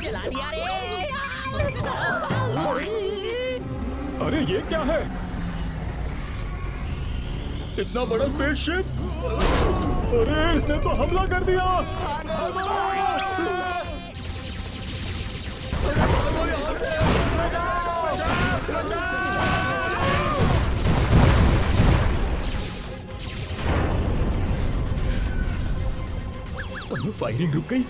जला दिया रे। अरे ये क्या है? इतना बड़ा स्पेसशिप! अरे इसने तो हमला कर दिया! फायरिंग रुक गई।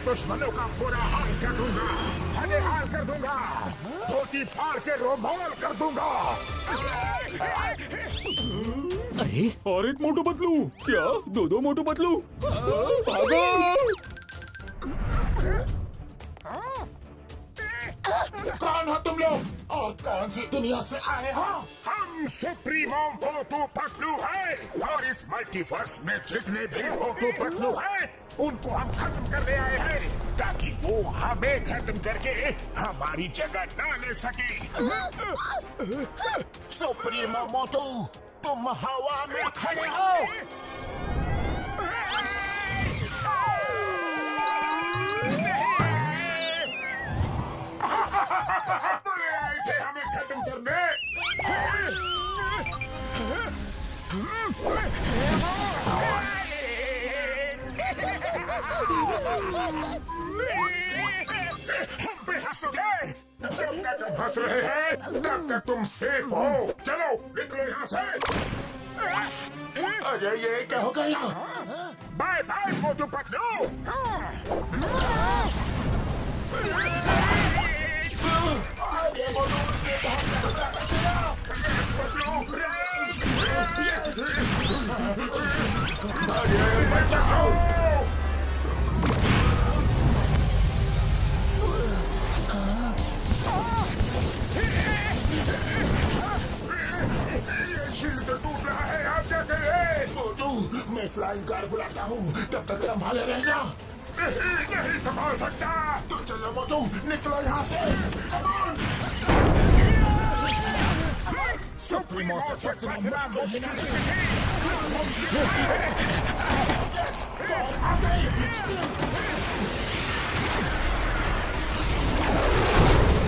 दुश्मनों का बुरा हाल कर दूंगा, हाल कर दूंगा, धोती फाड़ के रोमाल कर दूंगा। अरे और एक मोटू पतलू? क्या दो मोटू पतलू? भागो! कौन हो तुम लोग और कौन सी दुनिया से आए हो? हम सुप्रीमो मोटू पतलू हैं और इस मल्टीवर्स में जितने भी मोटू पतलू हैं उनको हम खत्म करने आए हैं ताकि वो हमें खत्म करके हमारी जगह ना ले सके। सुप्रीमो मोटू, तुम हवा में खड़े हो। आए थे हमें खत्म करने। जब तक हम हंस रहे हैं तब तक तुम सेफ हो। चलो निकलो यहाँ से। अरे ये क्या हो गया? Bye bye Motu Patlu. अरे मोटू से टूट रहा है। आप क्या करें? मोटू, मैं फ्लाइंग कार बुलाता हूँ, तब तक संभाले रहना। नहीं संभाल सकता। तो चलो मोटू, निकलो यहाँ से। सुप्रीमो से बचना मुश्किल है। आ गई।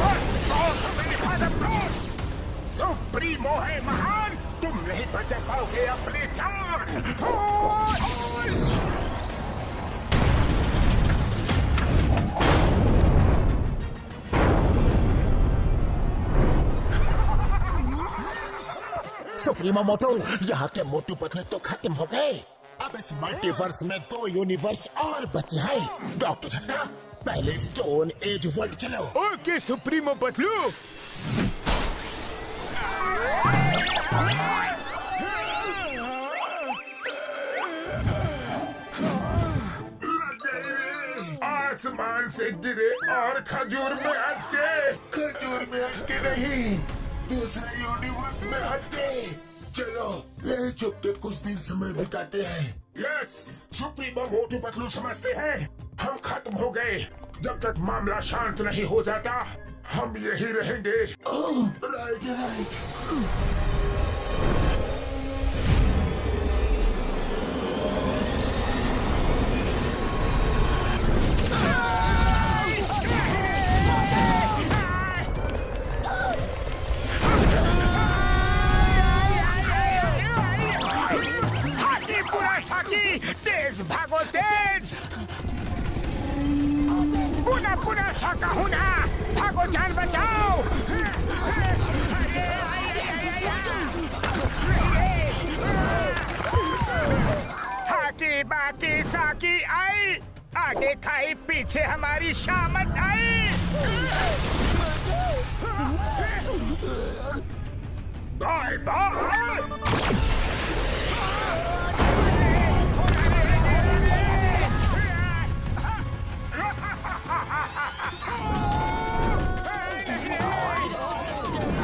बस सुप्रीमो है महान, तुम नहीं बचा पाओगे अपनी जान। सुप्रीमो मोटू, यहाँ के मोटू पतलू तो खत्म हो गए। अब इस मल्टीवर्स में 2 यूनिवर्स और बचे हैं। डॉक्टर झटका, पहले स्टोन एज वर्ल्ड चलो। Okay supremo Patlu. आसमान से गिरे और खजूर में अटके। खजूर में अटके नहीं, दूसरे यूनिवर्स में अटके। चलो ले छुप के कुछ दिन समय बिताते हैं। यस, सुप्रीमो मोटू पतलू समझते हैं हम खत्म हो गए। जब तक मामला शांत नहीं हो जाता हम यही रहेंगे। Right right. तेज भागो तेज। पुनः पुनः शाका होना, भागो जान बचाओ। हाकी बाकी साकी आई, आगे खाई पीछे हमारी शामत आई। Bye bye.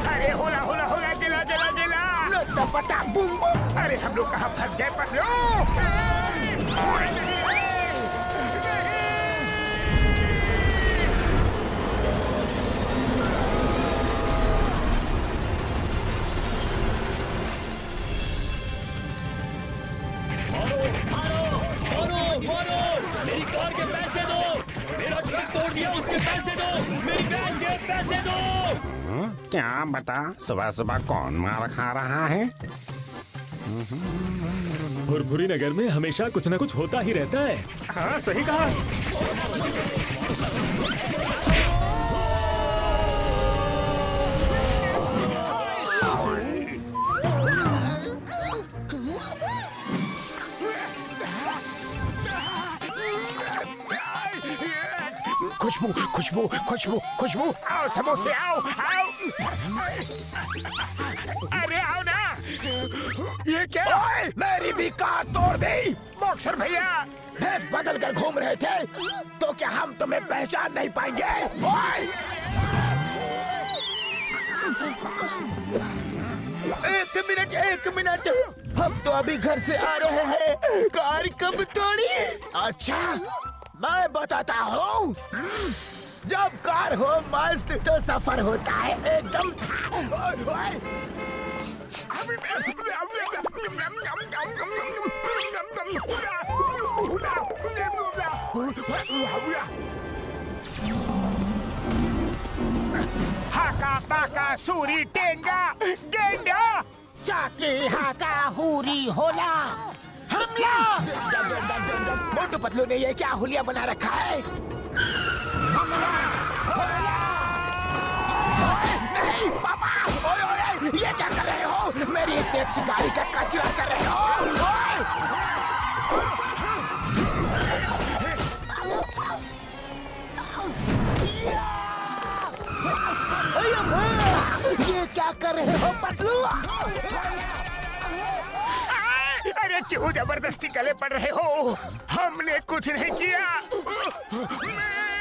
अरे होला होला होला, गिला गिला गिला। पता बूम बूम। अरे हम लोग कहाँ फंस गए पतलू? मेरी कार के पैसे दो, मेरा ट्रक तोड़ दिया उसके पैसे दो, मेरी वैन के पैसे दो। क्या बता, सुबह सुबह कौन मार खा रहा है? भुरभुरी नगर में हमेशा कुछ न कुछ होता ही रहता है। हाँ सही कहा। खुशबू खुशबू खुशबू खुशबू, आओ समोसे आओ आओ। अरे आओ ना। ये क्या? ओए, मेरी भी कार तोड़ दी। बॉक्सर भैया भेस बदल कर घूम रहे थे तो क्या हम तुम्हें पहचान नहीं पाएंगे? ओए! एक मिनट, हम तो अभी घर से आ रहे हैं। कार कब तोड़ी? अच्छा मैं बताता हूँ। जब कार हो मस्त तो सफर होता है एकदम। हाका बाका सूरी टेंगा गेंडा साकी हाका हुरी होला हमला। मोटू पतलू ने ये क्या हुलिया बना रखा है? नहीं पापा, ओए ओए, ये क्या कर रहे हो? मेरी इतनी अच्छी गाड़ी का कचरा कर रहे हो। ये क्या कर रहे हो पतलू? अरे क्यों जबरदस्ती गले पड़ रहे हो? हमने कुछ नहीं किया।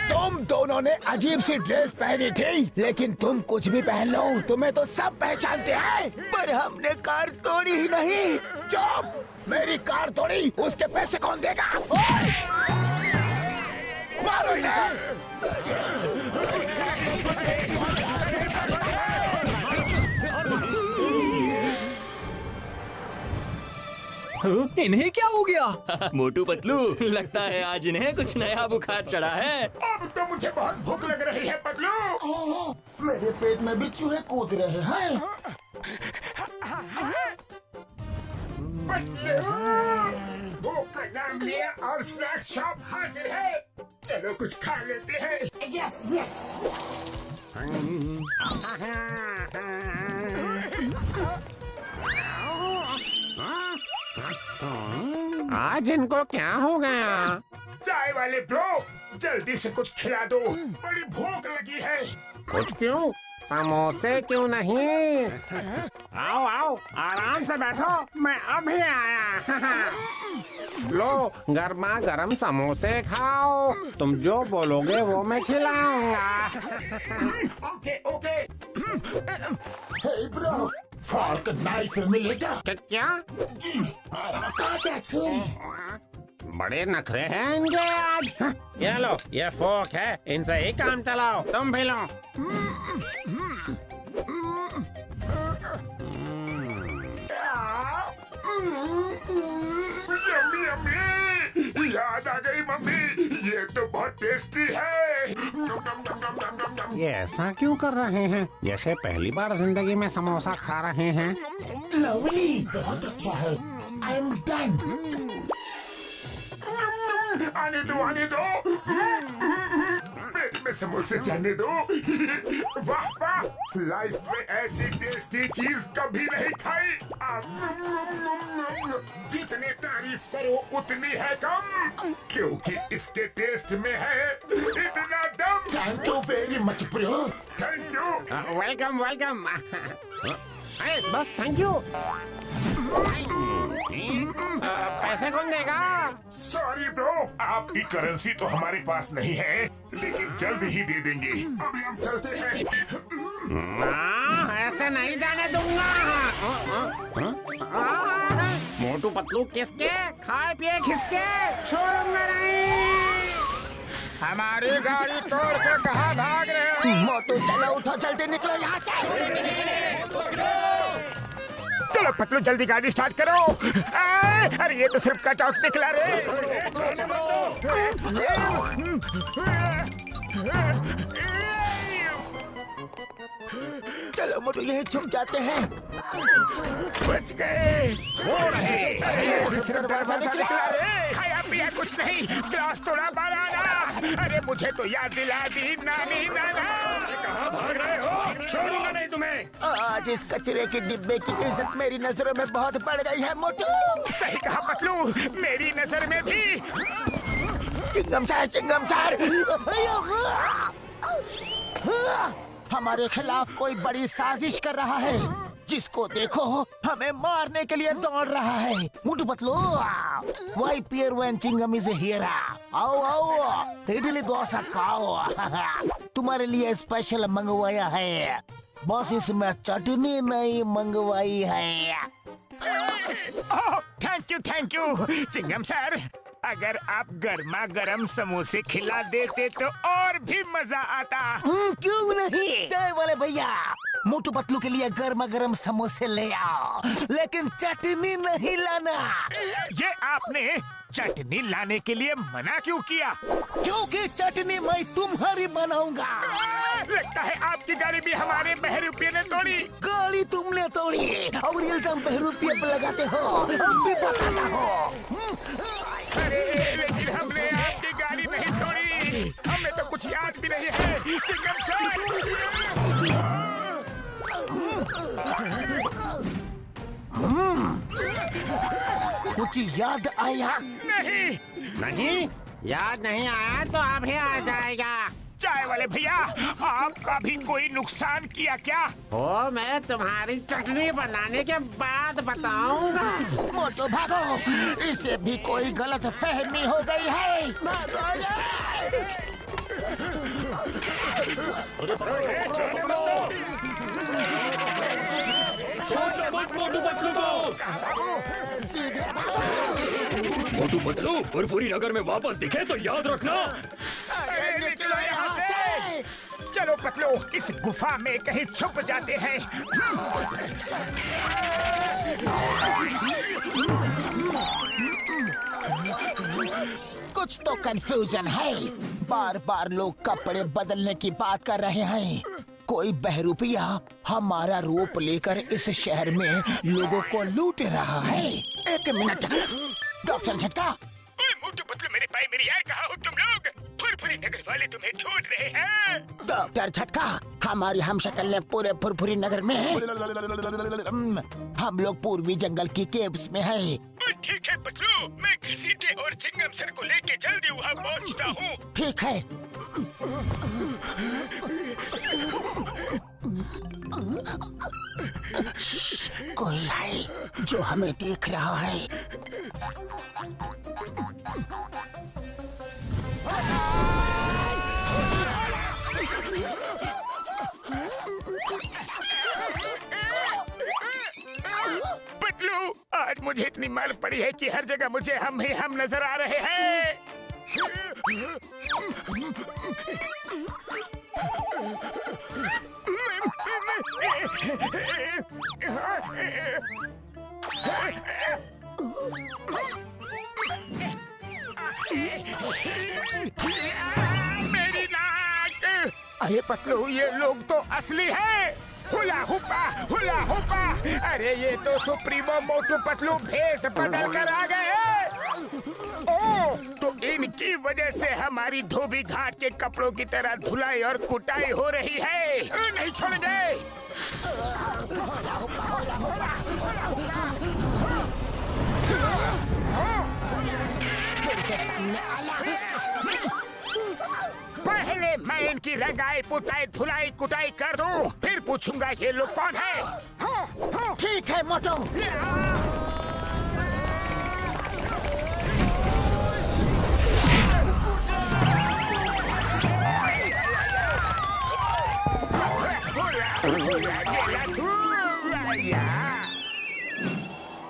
तुम दोनों ने अजीब सी ड्रेस पहनी थी, लेकिन तुम कुछ भी पहन लो, तुम्हें तो सब पहचानते हैं। पर हमने कार तोड़ी ही नहीं। चुप! मेरी कार तोड़ी, उसके पैसे कौन देगा? मारो इन्हें! इन्हें क्या हो गया? मोटू पतलू, लगता है आज इन्हें कुछ नया बुखार चढ़ा है। अब तो मुझे बहुत भूख लग रही है पतलू। मेरे पेट में भी चूहे कूद रहे हैं। पतलू, भूख का नाम लिया और स्नैक शॉप हाजिर है। चलो कुछ खा लेते हैं। Yes yes. आज इनको क्या हो गया? चाय वाले ब्रो, जल्दी से कुछ खिला दो, बड़ी भूख लगी है। कुछ क्यों? समोसे क्यों नहीं? आओ आओ, आराम से बैठो, मैं अभी आया। लो, गर्मा गर्म समोसे खाओ। तुम जो बोलोगे वो मैं खिलाऊंगा। Okay okay. Hey bro, fork knife मिलेगा? क्या? जी, काटा छुरी। बड़े नखरे हैं इनके आज। ये लो, ये फोक है, इनसे ही काम चलाओ। तुम भी लो। यम्मी यम्मी, याद आ गई मम्मी, ये तो बहुत टेस्टी है। ये ऐसा क्यों कर रहे हैं, जैसे पहली बार जिंदगी में समोसा खा रहे हैं? लवली, बहुत अच्छा है। I am done. आने दो आने दो, पेट में समोसे जाने दो। वाह वाह, लाइफ में ऐसी टेस्टी चीज कभी नहीं खाई। जितनी तारीफ करो उतनी है कम, क्योंकि इसके टेस्ट में है इतना दम। Thank you very much bro. Thank you. Welcome welcome. बस थैंक यू। पैसे कौन देगा? सॉरी ब्रो, आपकी करेंसी तो हमारे पास नहीं है, लेकिन जल्द ही दे देंगे। अभी हम चलते हैं। ऐसे नहीं जाने दूंगा। मोटू पतलू किसके खाए पिए खिसके छोड़ूंगा नहीं। हमारी गाड़ी तोड़ के कहाँ भाग रहे हो? मोटू चलो उठो, जल्दी निकलो यहाँ से। चलो पतलू जल्दी गाड़ी स्टार्ट करो। अरे ये तो सिर्फ कट आउट निकला रे। चलो मोटू यही छुप जाते हैं। बच गए। ये तो सिर्फ दरवाजा निकला रे। खाया पिया कुछ नहीं, ग्लास तोड़ा बनाना। अरे मुझे तो याद दिला दी नानी नाना। कहाँ भाग रहे हो? छोड़ूंगा नहीं तुम्हें। आज इस कचरे के डिब्बे की इज्जत मेरी नजरों में बहुत बढ़ गई है मोटू। सही कहा पतलू, मेरी नजर में भी। चिंगम सर हमारे खिलाफ कोई बड़ी साजिश कर रहा है। जिसको देखो हमें मारने के लिए दौड़ रहा है। Motu Patlu, why fear when Chingum is here. आओ आओ, इडली डोसा खाओ। तुम्हारे लिए स्पेशल मंगवाया है। बस इसमें चटनी नहीं मंगवाई है। थैंक यू चिंगम सर। अगर आप गर्मा गर्म समोसे खिला देते तो और भी मजा आता। क्यों नहीं? चाय वाले भैया, मोटू पतलू के लिए गर्मा गर्म समोसे ले आओ, लेकिन चटनी नहीं लाना। ये आपने चटनी लाने के लिए मना क्यों किया? क्योंकि चटनी मैं तुम्हारी बनाऊंगा। लगता है आपकी गाड़ी भी हमारे बहरूपिये ने तोड़ी। गाड़ी तुमने तोड़ी और इल्जाम बहरूपिये पे लगाते हो। हम भी बताता हो। अरे लेकिन हमने आपकी गाड़ी नहीं तोड़ी। हमें तो कुछ याद भी नहीं है। चिंगम सर, कुछ याद आया? नहीं याद नहीं आया तो अभी आ जाएगा। चाय वाले भैया, आपका भी कोई नुकसान किया क्या? ओ, मैं तुम्हारी चटनी बनाने के बाद बताऊंगा। मोटू भागो, इसे भी कोई गलत फहमी हो गई है। भागो मोटू पतलू को। सीधे मोटू पतलू फुरफुरी नगर में वापस दिखे तो याद रखना। अरे निकलो यहाँ से। चलो पतलू, इस गुफा में कहीं छुप जाते हैं। कुछ तो कंफ्यूजन है। बार बार लोग कपड़े बदलने की बात कर रहे हैं। कोई बहरूपिया हमारा रूप लेकर इस शहर में लोगों को लूट रहा है। एक मिनट, डॉक्टर झटका। मोटू पतलू, मेरे भाई मेरी यार, कहाँ हो तुम लोग? फुरफुरी नगर वाले तुम्हें ढूंढ रहे हैं। डॉक्टर झटका, हमारी हमशक्ल ने पूरे फुरफुरी नगर में हम लोग पूर्वी जंगल की केव्स में है। ठीक है पतलू, मैं घसीटे और चिंगम सर को लेके जल्दी वहाँ पहुँचता हूँ। ठीक है। कोई है जो हमें देख रहा है। पतलू, आज मुझे इतनी मार पड़ी है कि हर जगह मुझे हम ही हम नजर आ रहे हैं। मेरी नाक। अरे पतलू, ये लोग तो असली है। हुला हुपा। अरे ये तो सुप्रीमो मोटू पतलू भेष बदल कर आ गए। ओ, तो इनकी वजह से हमारी धोबी घाट के कपड़ों की तरह धुलाई और कुटाई हो रही है। नहीं छोड़ेंगे। फिर से सामने आया। पहले मैं इनकी रंगाई पुताई धुलाई कुटाई कर दूं, फिर पूछूंगा ये लोग कौन है। ठीक है मोटू।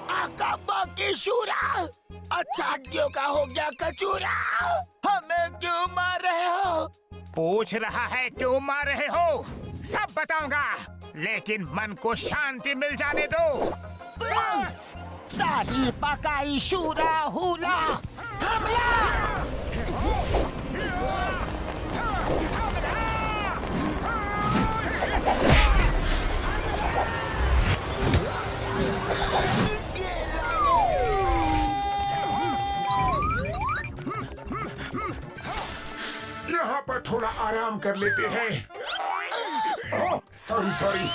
आका की शूरा, अच्छा हड्डियों का हो गया कचूरा। हमें क्यों मार रहे हो? पूछ रहा है क्यों मार रहे हो? सब बताऊंगा, लेकिन मन को शांति मिल जाने दो। सारी पकाई शूरा हुला हमला। यहाँ पर थोड़ा आराम कर लेते हैं। ओह, सॉरी सॉरी।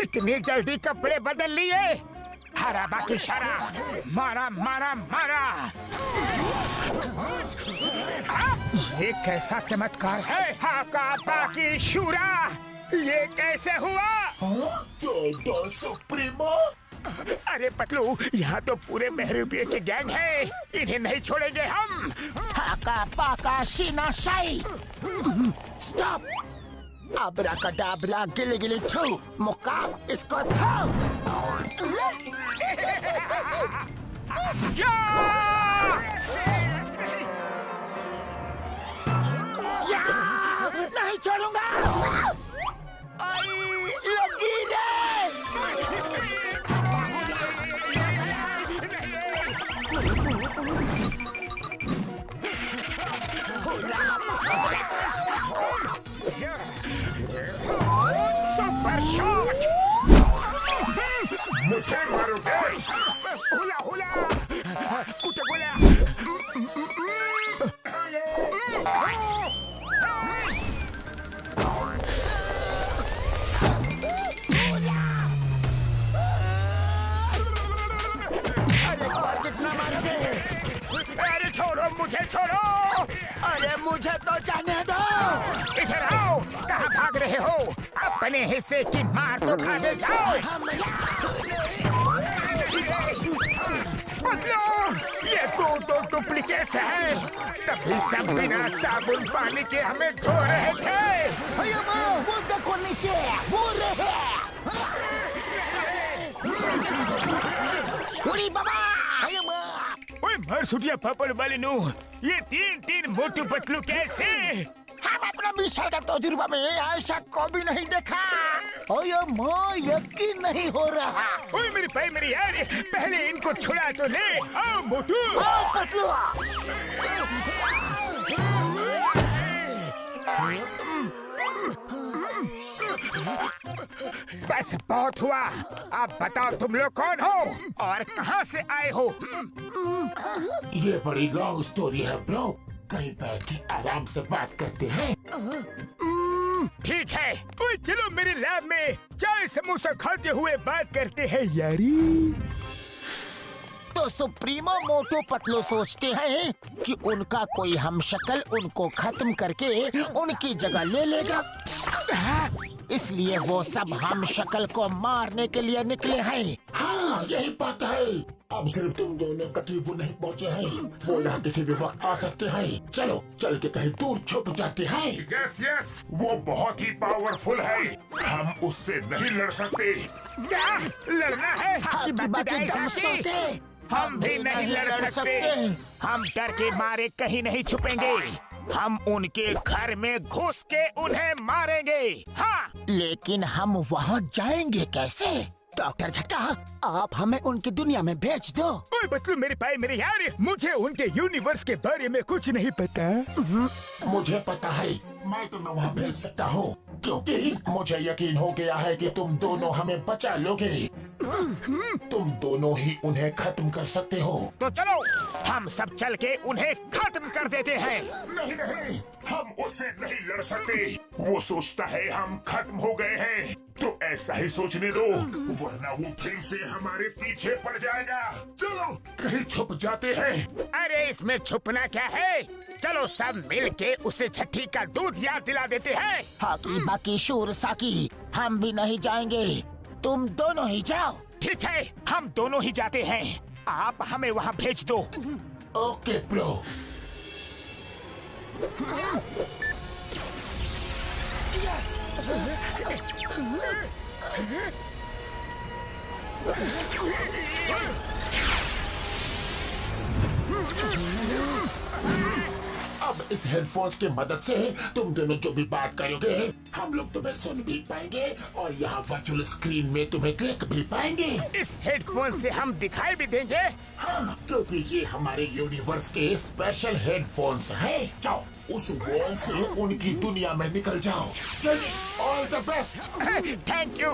इतनी जल्दी कपड़े बदल लिए? हरा बाकी शरा, मारा मारा मारा। ये कैसा चमत्कार है? हाका बाकी शूरा, ये कैसे हुआ? दो सुप्रीमो। अरे पतलू, यहाँ तो पूरे बहरूपिये की गैंग है, इन्हें नहीं छोड़ेंगे हम। हाका पाका शीना शाई। स्टॉप। अब्राकडाब्रा गिली गिली छू, मुक्का इसको थाम। नहीं छोड़ूंगा। आई लगी रे। Super shot. मुझे मारोगे? हुला हुला, कुटे गुला। अरे और कितना मारोगे? अरे छोड़ो मुझे, छोड़ो। अरे मुझे तो जाने दो। इधर आओ, कहाँ भाग रहे हो? अपने हिस्से की मार तो खाते जाओ। ये दो डुप्लीकेट्स हैं, तभी सब बिना साबुन पानी के हमें धो रहे थे। वो देखो नीचे, वो रहे। उरी बाबा। ओए मर सुटिया पापड़ वाले नु, ये तीन मोटू पतलू कैसे? हम अपना 20 साल का तजुर्बा में ऐसा कभी नहीं देखा। ओए माँ, यकीन नहीं हो रहा। ओए मेरी भाई मेरी यार, पहले इनको छुड़ा तो ले। आओ मोटू। आओ पतलू। बस बहुत हुआ, अब बताओ तुम लोग कौन हो और कहाँ से आए हो? ये बड़ी लॉन्ग स्टोरी है ब्रो, कहीं बैठ के आराम से बात करते हैं। ठीक है, ओए चलो मेरे लैब में चाय समोसा खाते हुए बात करते हैं यारी। तो सुप्रीमो मोटू पतलू सोचते हैं कि उनका कोई हमशक्ल उनको खत्म करके उनकी जगह ले लेगा, इसलिए वो सब हमशक्ल को मारने के लिए निकले हैं। हाँ, यही बात है। अब सिर्फ तुम दोनों कतीबू नहीं पहुँचे हैं, वो यहाँ किसी भी वक्त आ सकते हैं। चलो चल के कहीं दूर छुप जाते हैं। यस यस, वो बहुत ही पावरफुल है, हम उससे नहीं लड़ सकते। क्या लड़ना है? हाथी बाकी दम सोते। हम भी नहीं लड़ सकते। हम डर के मारे कहीं नहीं छुपेंगे, हम उनके घर में घुस के उन्हें मारेंगे। हाँ, लेकिन हम वहाँ जाएंगे कैसे? डॉक्टर झट्टा, आप हमें उनकी दुनिया में भेज दो। ओए बतलू मेरे भाई मेरे यार, मुझे उनके यूनिवर्स के बारे में कुछ नहीं पता। मुझे पता है, मैं तुम्हें वहाँ भेज सकता हूँ, क्योंकि मुझे यकीन हो गया है कि तुम दोनों हमें बचा लोगे। तुम दोनों ही उन्हें खत्म कर सकते हो। तो चलो हम सब चल के उन्हें खत्म कर देते हैं। नहीं नहीं, हम उससे नहीं लड़ सकते। वो सोचता है हम खत्म हो गए हैं, तो ऐसे सही सोचने दो, वरना वो फिर से हमारे पीछे पड़ जाएगा। चलो कहीं छुप जाते हैं। अरे इसमें छुपना क्या है? चलो सब मिल के उसे छठी का दूध याद दिला देते हैं। हाकी बाकी शूर साकी, हम भी नहीं जाएंगे, तुम दोनों ही जाओ। ठीक है, हम दोनों ही जाते हैं। आप हमें वहाँ भेज दो। Okay bro. अब इस हेडफोन्स की मदद से तुम दोनों जो भी बात करोगे हम लोग तुम्हें सुन भी पाएंगे और यहाँ वर्चुअल स्क्रीन में तुम्हें देख भी पाएंगे। इस हेडफोन से हम दिखाई भी देंगे। हाँ, क्योंकि ये हमारे यूनिवर्स के स्पेशल हेडफोन्स हैं। जाओ उस वॉल से उनकी दुनिया में निकल जाओ। चलिए, all the best. Thank you.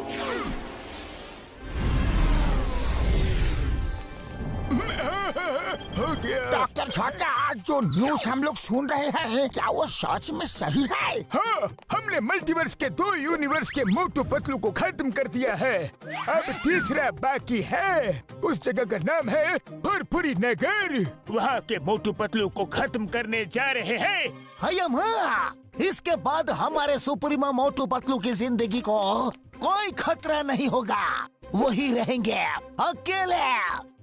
Doctor छोटा, आज जो न्यूज हम लोग सुन रहे हैं क्या वो सच में सही है? हाँ, हमने मल्टीवर्स के 2 यूनिवर्स के मोटू पतलू को खत्म कर दिया है। अब तीसरा बाकी है। उस जगह का नाम है फुरफुरी नगर। वहाँ के मोटू पतलू को खत्म करने जा रहे हैं। हयम हाँ, इसके बाद हमारे सुप्रीमो मोटू पतलू की जिंदगी को कोई खतरा नहीं होगा। वही रहेंगे अकेले,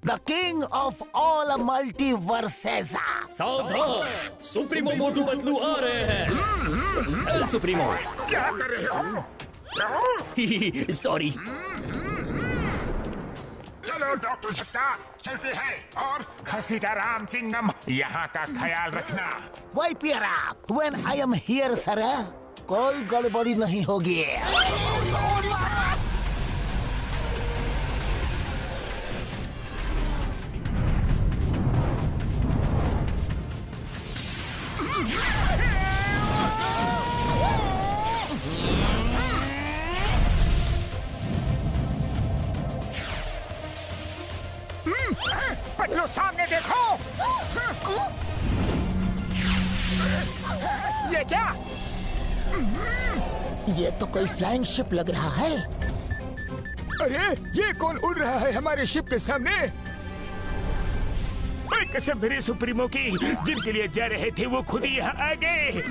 the king of all multiverses. सावधान, सुप्रीमो मोटू पतलू आ रहे हैं। सुप्रीमो, क्या कर रहे हो? सॉरी। चलो डॉक्टर छक्का, चलते हैं। और घसीटाराम चिंगम, यहाँ का ख्याल रखना। वही प्यारा, when I am here sir, कोई गड़बड़ी नहीं होगी। पतलू सामने देखो। ये क्या? ये तो कोई फ्लाइंग शिप लग रहा है। अरे ये कौन उड़ रहा है हमारे शिप के सामने? कसम मेरे सुप्रीमो की, जिनके लिए जा रहे थे वो खुद ही यहाँ आ गए।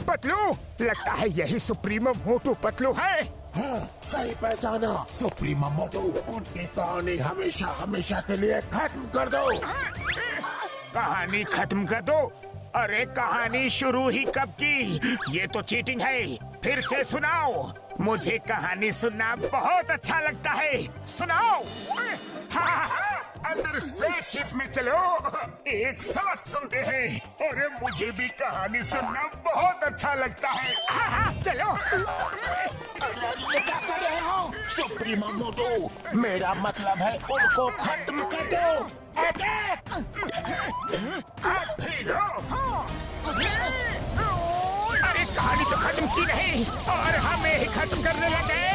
पतलू, लगता है यही सुप्रीमो मोटू पतलू है। हाँ, सही पहचाना। सुप्रीमो मोटू, उनकी कहानी हमेशा हमेशा के लिए खत्म कर दो। कहानी खत्म कर दो? अरे कहानी शुरू ही कब की? ये तो चीटिंग है। फिर से सुनाओ। मुझे कहानी सुनना बहुत अच्छा लगता है। सुनाओ। अंदर स्पेसशिप में चलो, एक साथ सुनते हैं। अरे मुझे भी कहानी सुनना बहुत अच्छा लगता है। हाँ, चलो। ये क्या कर रहे हो? सुप्रीमो मोटू, मेरा मतलब है उनको खत्म कर दो। अटैक! अरे कहानी तो खत्म की नहीं और हमें ही खत्म करने लगे।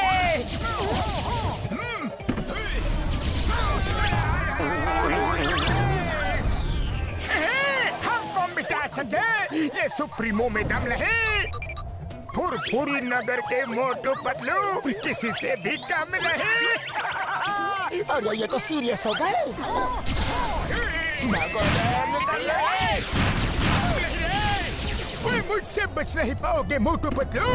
हमको मिटा सके, ये सुप्रीमो में दम नहीं। फुरफुरी नगर के मोटू पतलू किसी से भी कम नहीं। अरे ये तो सीरियस हो गए। मुझसे बच नहीं पाओगे मोटू पतलू।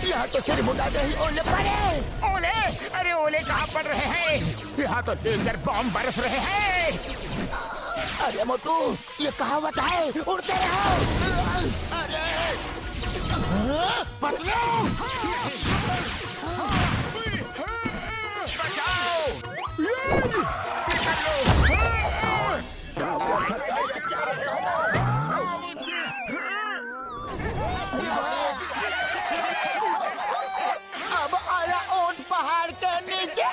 यहाँ तो सिर मुड़ा ही ओले पड़े। ओले? अरे ओले कहाँ पड़ रहे हैं? यहाँ तो लेजर बॉम्ब बरस रहे हैं। अरे मोटू, ये कहावत है, उड़ते रहो। अरे पतलू, अब आया ऊंट पहाड़ के नीचे।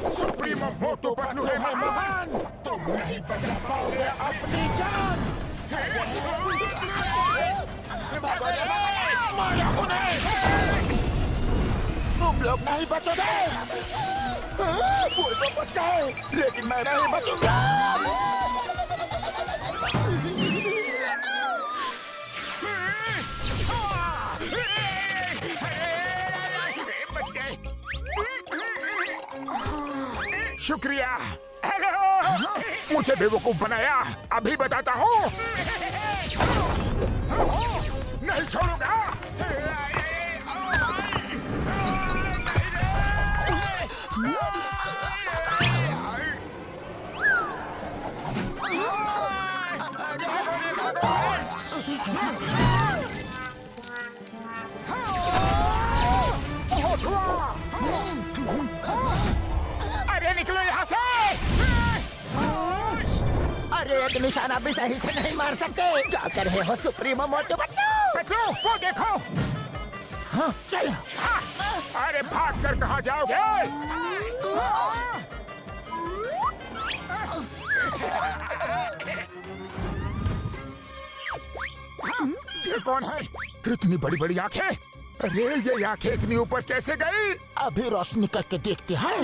सुप्रीमो मोटू पतलू है महान। तुम तुम नहीं बचा पाओगे अपनी जान। मारो उन्हें। तुम लोग नहीं बचोगे। वो तो बच गए, लेकिन मैं नहीं बचूंगा। बच गए। शुक्रिया। हेलो, मुझे बेवकूफ बनाया। अभी बताता हूँ। नहीं छोड़ूंगा। अरे निकलो यहाँ से। अरे एक निशाना भी सही से नहीं मार सकते। क्या कर रहे हो सुप्रीमो मोटू पतलू? पतलू, वो देखो। हाँ, चलो। अरे भाग कर कहाँ जाओगे? ये कौन है? इतनी बड़ी बड़ी आंखें। अरे ये आंखें इतनी ऊपर कैसे गई? अभी रोशनी करके देखते हैं।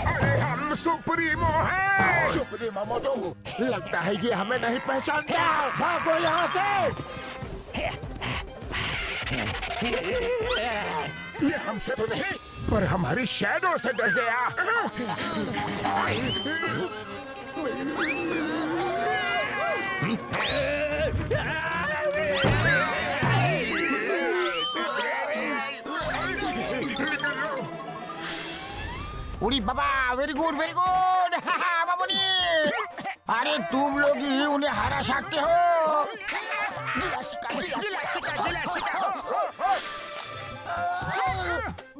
अरे हम सुप्रीमो हैं। सुप्रीमो मोटू, लगता है ये हमें नहीं पहचानता। भागो यहाँ से। ये हमसे तो नहीं, पर हमारी शैडो से डर गया। उड़ी बाबा, वेरी गुड वेरी गुड। बाबूनी, अरे तुम लोग ही उन्हें हरा सकते हो।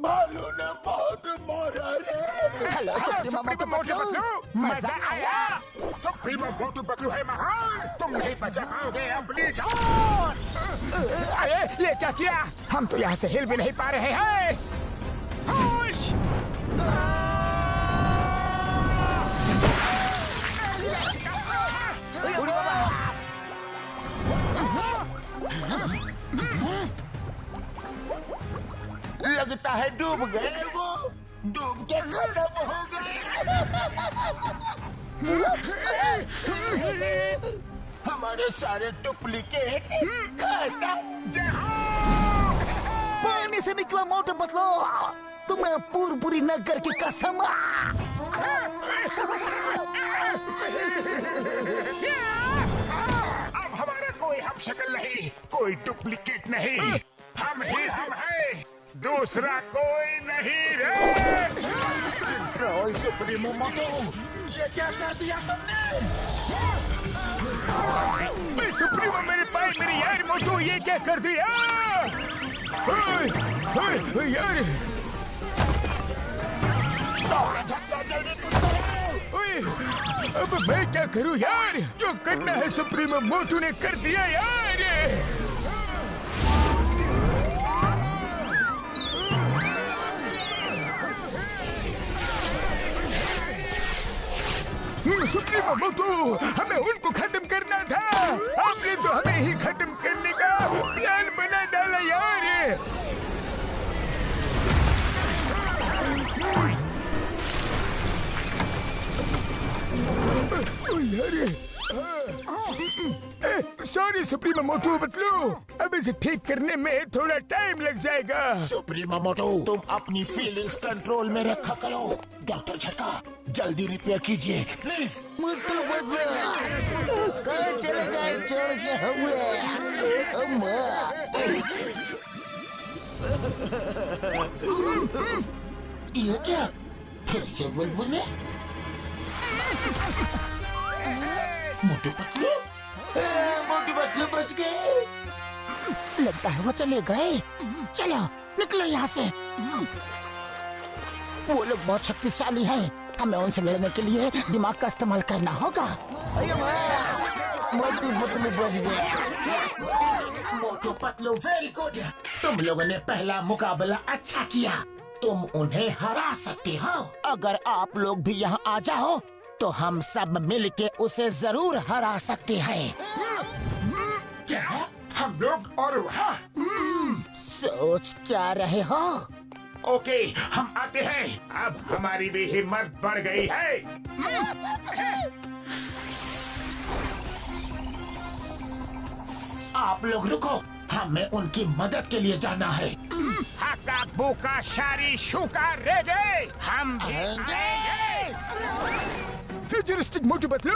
भालू ने बहुत मारा रे। हेलो सुप्रीमो मोटू पतलू, मजा आया। सुप्रीमो मोटू पतलू है महान। तुम नहीं बचा पाओगे अपनी जान। अरे ये क्या किया? हम तो यहाँ से हिल भी नहीं पा रहे हैं। होश! लगता है डूब गए वो। डूब के खत्म हो गए। हमारे सारे डुप्लीकेट खत्म। पानी से निकला मोटू पतलू, तुम्हें पूरी नगर की कसम। अब हमारा कोई हम शक्ल नहीं, कोई डुप्लीकेट नहीं। हम ही हम हैं, दूसरा कोई नहीं रे। कंट्रोल सुप्रीमो मोटू, ये क्या कर दिया तुमने? सुप्रीमो मेरे पास, मेरे यार मोटू, ये क्या कर दिया? यार, जल्दी कुछ करो। अब मैं क्या करूं यार? जो करना है सुप्रीमो मोटू ने कर दिया यार। सुप्रीमो मोटू, हमें उनको खत्म करना था। आपने तो हमें ही खत्म करने का प्लान बना डाला यार। सॉरी सुप्रीमो मोटू पतलू, अब इसे ठीक करने में थोड़ा टाइम लग जाएगा। सुप्रीमो मोटू, तुम अपनी फीलिंग्स कंट्रोल में रखा करो। डॉक्टर झटका, जल्दी रिपेयर कीजिए प्लीज। मोटू पतलू कहाँ चले गए छोड़ के हमें? ये क्या? फिर से बुलबुले? मोटू पतलू बच गए। लगता है वो चले गए। चलो निकलो यहाँ से। वो लोग बहुत शक्तिशाली हैं। हमें उनसे लड़ने के लिए दिमाग का इस्तेमाल करना होगा। मोटू पतलू बच गए। Motu Patlu very good. तुम लोगों ने पहला मुकाबला अच्छा किया। तुम उन्हें हरा सकते हो। अगर आप लोग भी यहाँ आ जाओ तो हम सब मिलके उसे जरूर हरा सकते हैं। क्या हम लोग और वहाँ? सोच क्या रहे हो? ओके, हम आते हैं। अब हमारी भी हिम्मत बढ़ गई है। आप लोग रुको, हमें उनकी मदद के लिए जाना है। हका बुका शारी शुका रे गए, हम आएंगे। Futuristic Motu Patlu.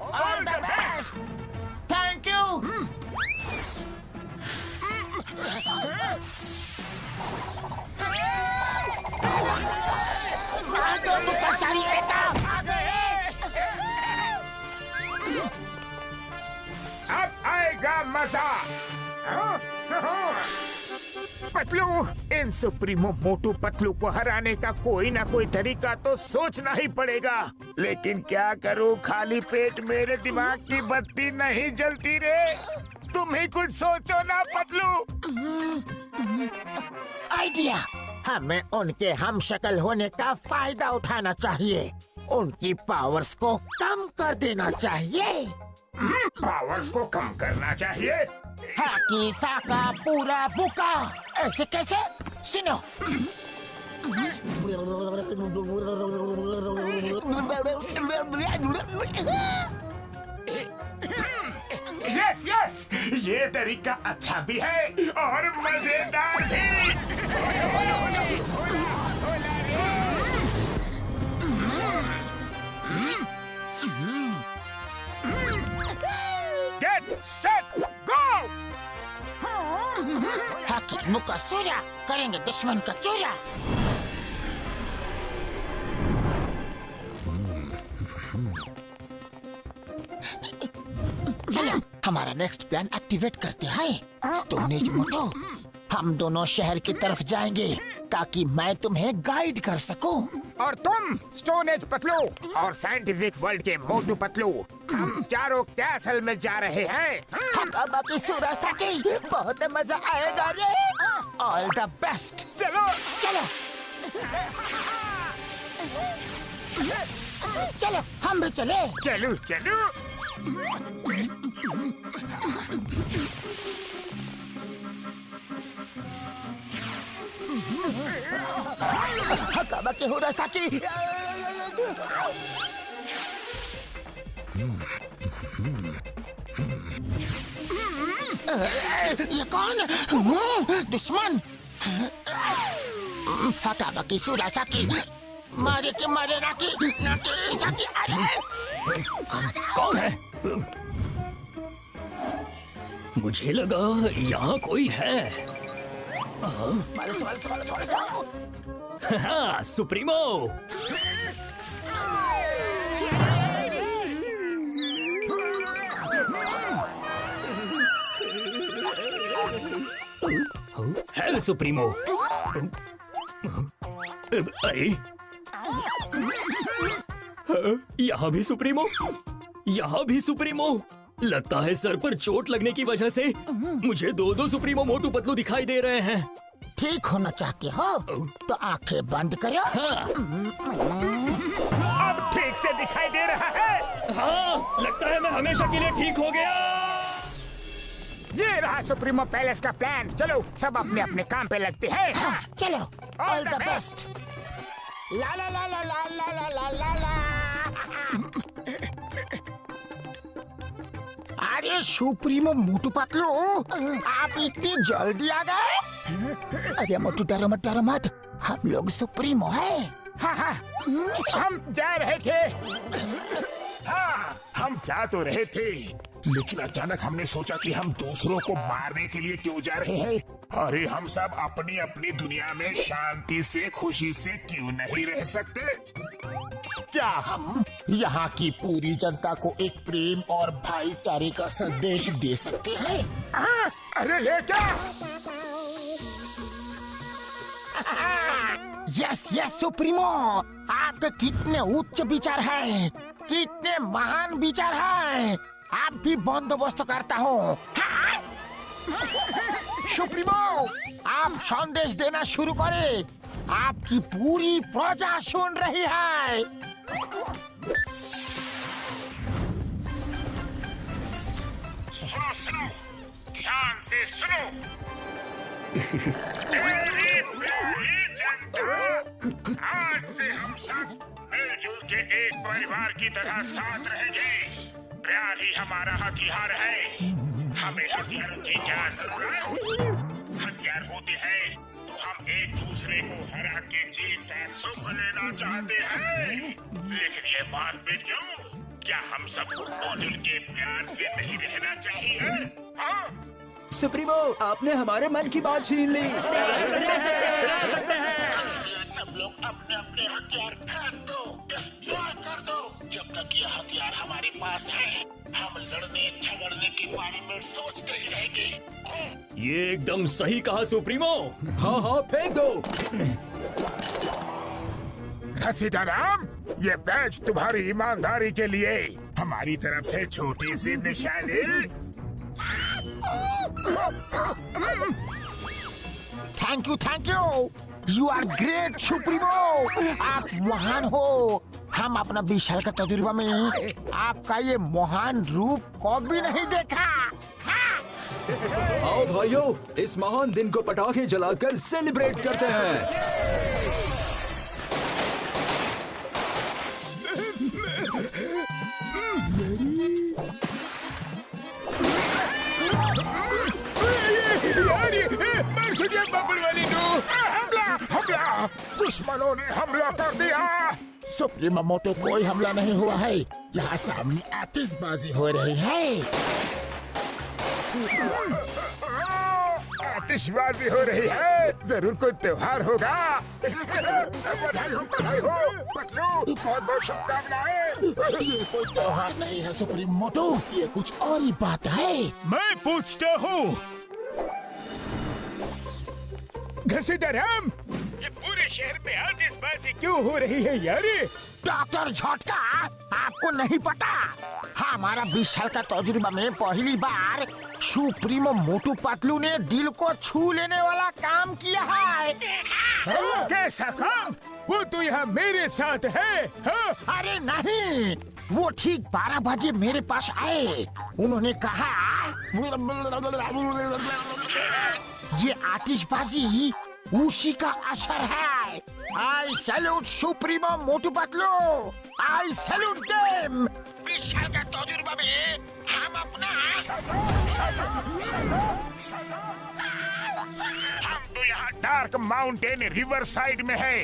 All the best. Thank you. अब आएगा मजा। पतलू, इन सुप्रीमो मोटू पतलू को हराने का कोई ना कोई तरीका तो सोचना ही पड़ेगा। लेकिन क्या करूं, खाली पेट मेरे दिमाग की बत्ती नहीं जलती रे। तुम ही कुछ सोचो ना पतलू। आइडिया, हमें उनके हम शक्ल होने का फायदा उठाना चाहिए। उनकी पावर्स को कम कर देना चाहिए। पावर्स को कम करना चाहिए। हाकी साका पूरा बुका। ऐसे कैसे? सुनो। यस यस, ये तरीका अच्छा भी है और मजेदार भी। Get set go। हाकी मुका सूर्या करेंगे दुश्मन का चूरा। चलो हमारा नेक्स्ट प्लान एक्टिवेट करते हैं। स्टोनेज मोटो, हम दोनों शहर की तरफ जाएंगे ताकि मैं तुम्हें गाइड कर सकूं। और तुम स्टोन एज पतलू और साइंटिफिक वर्ल्ड के मोटू पतलू, हम चारों कैसल में जा रहे हैं। बाकी सूरा साकी, बहुत मजा आएगा रे। All the best. चलो चलो चलो हम भी चले। चलो चलो। बाकी हो रहा साकी। ये कौन? दुश्मन। हका बाकी सूरा साकी, मारे के मारे नाकी नाकी साकी। अरे कौन है? मुझे लगा यहाँ कोई है। हाँ, सुप्रीमो। है सुप्रीमो। अरे यहाँ भी सुप्रीमो, यहाँ भी सुप्रीमो। लगता है सर पर चोट लगने की वजह से मुझे दो सुप्रीमो मोटू पतलू दिखाई दे रहे हैं। ठीक होना चाहते हो तो आंखें बंद करो। हाँ। अब ठीक से दिखाई दे रहा है। हाँ, लगता है मैं हमेशा के लिए ठीक हो गया। ये रहा सुप्रीमो पैलेस का प्लान। चलो सब अपने अपने काम पे लगते हैं। हाँ, चलो ऑल द the बेस्ट। ला ला ला ला ला ला ला ला ला। अरे सुप्रीमो मोटू पतलू, आप इतनी जल्दी आ गए? अरे मोटू डरो मत, हम लोग सुप्रीमो हैं। हाँ हाँ, हम जा रहे थे। हाँ, हम जा तो रहे थे, लेकिन अचानक हमने सोचा कि हम दूसरों को मारने के लिए क्यों जा रहे हैं। अरे हम सब अपनी अपनी दुनिया में शांति से खुशी से क्यों नहीं रह सकते? क्या हम यहाँ की पूरी जनता को एक प्रेम और भाईचारे का संदेश दे सकते हैं? हाँ, अरे ले क्या? यस यस सुप्रीमो, आपके कितने उच्च विचार हैं, कितने महान विचार हैं। आप भी बंदोबस्त करता हूँ। हाँ? सुप्रीमो, आप संदेश देना शुरू करें। आपकी पूरी प्रजा सुन रही है। सुनो, ध्यान से सुनो। मेरी प्यारी जनता, आज से हम सब मिलजुल के एक परिवार की तरह साथ रहेंगे। प्यार ही हमारा हथियार है। हमें हथियारों की क्या जरूरत? हथियार होते हैं तो हम एक दूसरे को हरा के जीत का सुख लेना चाहते हैं। लेकिन ये बात बेटियों, क्या हम सबको मिलजुल के प्यार से नहीं रहना चाहिए? हाँ? सुप्रीमो, आपने हमारे मन की बात छीन ली। सब लोग अपने अपने हथियार फेंक दो, डिस्ट्रॉय कर दो। जब तक ये हथियार हमारे पास है, हम लड़ने झगड़ने के बारे में सोचते ही रहेंगे। ये एकदम सही कहा सुप्रीमो। हाँ हाँ, फेंक दो। घसीटाराम, ये बैच तुम्हारी ईमानदारी के लिए हमारी तरफ से छोटी सी निशानी। Thank you. You are great supremo. आप महान हो। हम अपना 20 साल का तजुर्बा में आपका ये महान रूप कभी नहीं देखा। आओ भाइयों, इस महान दिन को पटाखे जलाकर सेलिब्रेट करते हैं। हमला! दुश्मनों ने हमला कर दिया। सुप्रीमो मोटो, कोई हमला नहीं हुआ है। यहाँ सामने आतिशबाजी हो रही है। आतिशबाजी हो रही है। जरूर कोई त्योहार होगा। बधाई हो पतलू, बहुत बहुत शुभकामनाएं। ये कोई त्योहार नहीं है सुप्रीमो मोटो, ये कुछ और ही बात है। मैं पूछता हूँ घसीटाराम, ये पूरे शहर में आतिशबाजी क्यों हो रही है यार? डॉक्टर झटका, आपको नहीं पता? हमारा 20 साल का तजुर्बा में पहली बार सुप्रीमो मोटू पतलू ने दिल को छू लेने वाला काम किया है। कैसा काम? वो तो यहाँ मेरे साथ है। हाँ? अरे नहीं, वो ठीक 12 बजे मेरे पास आए। उन्होंने कहा ये आतिशबाजी उसी का असर है। आई सैल्यूट सुप्रीमो मोटू पतलू, आई सैल्यूट देम। 20 साल का तजुर्बा में हम अपना हम तो यहाँ डार्क माउंटेन रिवर साइड में है।